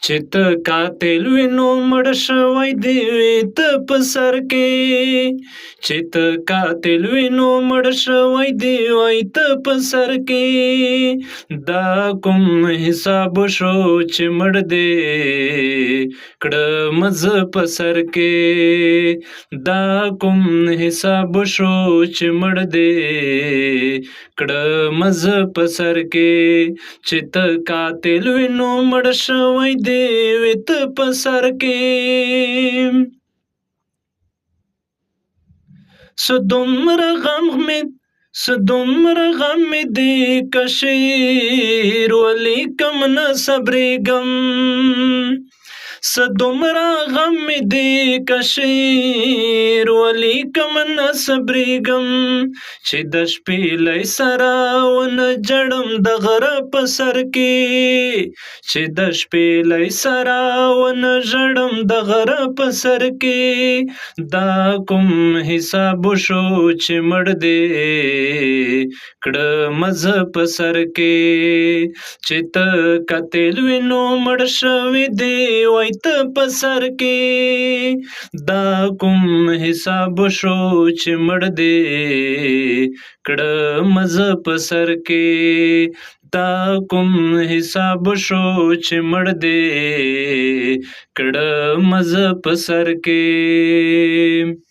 چې ته قاتل وې نو مړ شوی دې وې ته په سر کې چې ته قاتل وې نو مړ شوی دې وای ته په سر کې دا کوم حساب شو چې مړ دې کړه مزه په سر کې دا کوم حساب شو چې مړ دې کړه مزه په سر کې چې ته قاتل وې نو مړ شوی دې وې ته په سر کې څه دومره غم مې دی که شعر ولیکم نه صبرېږم څه دومره غم مې دی که شعر ولیکم نه صبرېږم چې د شپېلۍ سره ونه جړم د غره په سر کې چې د شپېلۍ سره ونه ژړم د غره په سر کې دا کوم حساب شو چې مړ دې کړه مزه په سر کې چې ته قاتل وې نو مړ شوی دې وای ته په سر کې دا کوم حساب شو چې مړ دې کړه مزه په سر کې دا کوم حساب شو چې مړ دې کړه مزه په سر کې